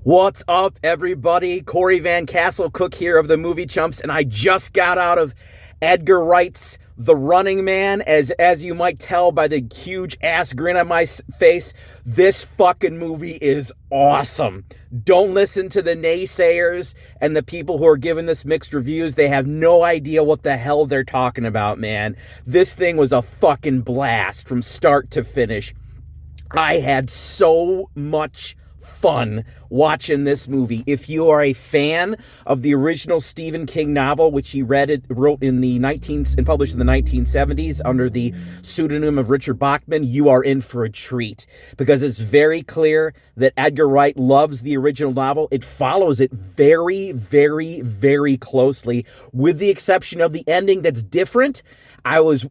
What's up, everybody? Corey Van Castle Cook here of the Movie Chumps, and I just got out of Edgar Wright's The Running Man. As you might tell by the huge ass grin on my face, this fucking movie is awesome. Don't listen to the naysayers and the people who are giving this mixed reviews. They have no idea what the hell they're talking about, man. This thing was a fucking blast from start to finish. I had so much fun watching this movie. If you are a fan of the original Stephen King novel, which he wrote in the and published in the 1970s under the pseudonym of Richard Bachman, you are in for a treat, because it's very clear that Edgar Wright loves the original novel. It follows it very, very, very closely, with the exception of the ending that's different. I was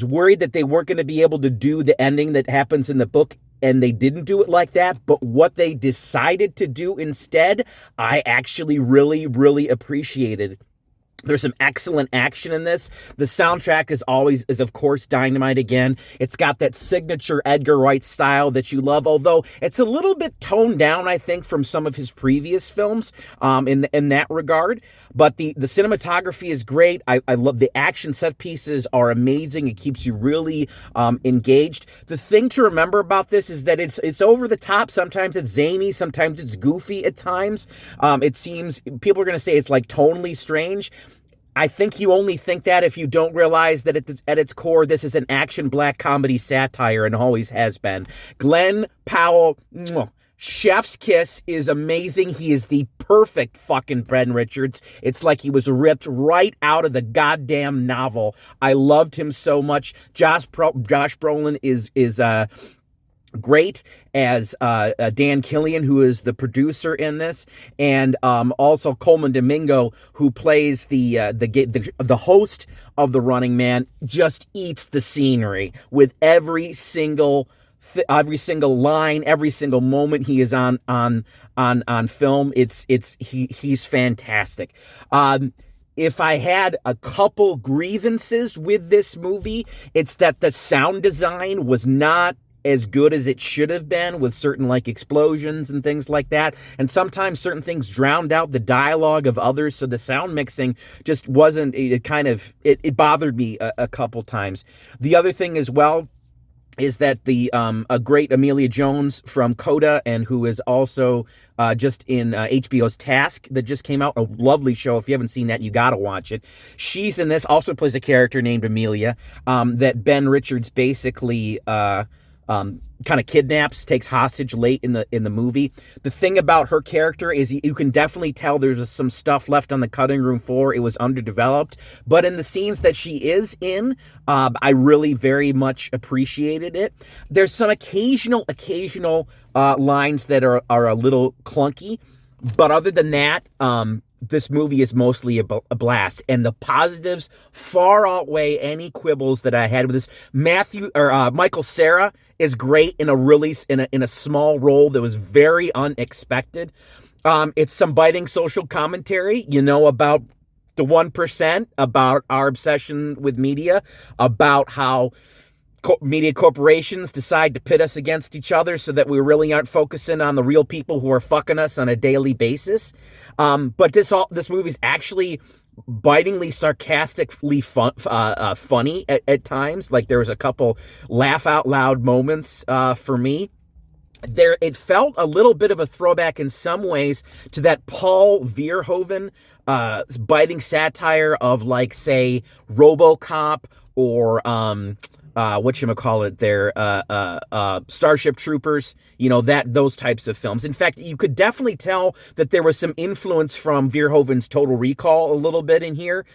worried that they weren't going to be able to do the ending that happens in the book, and they didn't do it like that. But what they decided to do instead, I actually really, really appreciated. There's some excellent action in this. The soundtrack is of course dynamite again. It's got that signature Edgar Wright style that you love, although it's a little bit toned down, I think, from some of his previous films in that regard. But the cinematography is great. I love the action set pieces are amazing. It keeps you really engaged. The thing to remember about this is that it's over the top. Sometimes it's zany. Sometimes it's goofy at times. It seems people are going to say it's like tonally strange. I think you only think that if you don't realize that at its core, this is an action black comedy satire and always has been. Glen Powell, chef's kiss, is amazing. He is the perfect fucking Ben Richards. It's like he was ripped right out of the goddamn novel. I loved him so much. Josh Brolin is great as Dan Killian, who is the producer in this, and also Coleman Domingo, who plays the host of The Running Man, just eats the scenery with every single line, every single moment he is on film. He's fantastic. If I had a couple grievances with this movie, it's that the sound design was not as good as it should have been, with certain like explosions and things like that. And sometimes certain things drowned out the dialogue of others. So the sound mixing just wasn't, it bothered me a couple times. The other thing as well is that a great Amelia Jones from Coda, and who is also just in HBO's Task that just came out, a lovely show. If you haven't seen that, you gotta watch it. She's in this, also plays a character named Amelia that Ben Richards basically kind of kidnaps, takes hostage late in the movie. The thing about her character is you can definitely tell there's some stuff left on the cutting room floor. It was underdeveloped, but in the scenes that she is in, I really very much appreciated it. There's some occasional lines that are a little clunky, but other than that, this movie is mostly a blast, and the positives far outweigh any quibbles that I had with this. Michael Cera is great in a small role that was very unexpected. It's some biting social commentary, about the 1%, about our obsession with media, about how media corporations decide to pit us against each other so that we really aren't focusing on the real people who are fucking us on a daily basis. But this movie's actually bitingly, sarcastically funny at times. Like, there was a couple laugh out loud moments for me. It felt a little bit of a throwback in some ways to that Paul Verhoeven biting satire of, like, say, RoboCop or Starship Troopers, those types of films. In fact, you could definitely tell that there was some influence from Verhoeven's Total Recall a little bit in here,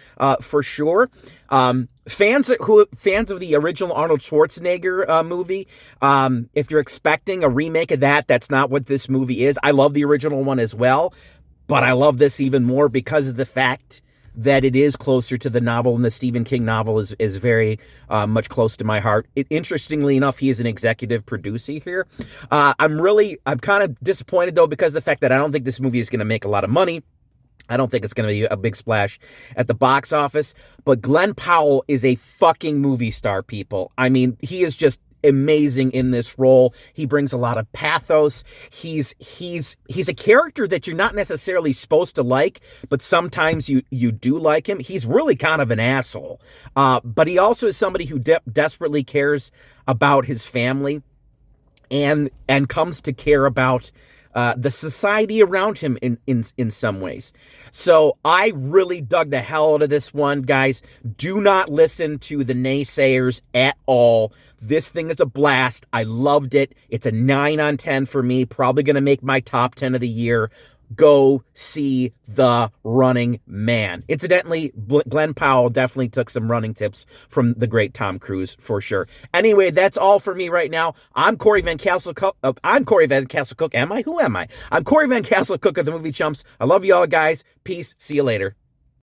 for sure. Fans of the original Arnold Schwarzenegger movie, if you're expecting a remake of that, that's not what this movie is. I love the original one as well, but I love this even more because of the fact that it is closer to the novel, and the Stephen King novel is very much close to my heart. Interestingly enough, he is an executive producer here. I'm kind of disappointed, though, because of the fact that I don't think this movie is going to make a lot of money. I don't think it's going to be a big splash at the box office, but Glen Powell is a fucking movie star, people. I mean, he is just amazing in this role. He brings a lot of pathos. He's a character that you're not necessarily supposed to like, but sometimes you do like him. He's really kind of an asshole. But he also is somebody who desperately cares about his family and comes to care about the society around him in some ways. So I really dug the hell out of this one, guys. Do not listen to the naysayers at all. This thing is a blast. I loved it. It's a 9 on 10 for me. Probably going to make my top 10 of the year. Go see The Running Man. Incidentally, Glenn Powell definitely took some running tips from the great Tom Cruise for sure. Anyway, that's all for me right now. I'm Corey Van Castle Cook. I'm Corey Van Castle Cook. Am I? Who am I? I'm Corey Van Castle Cook of the Movie Chumps. I love you all, guys. Peace. See you later.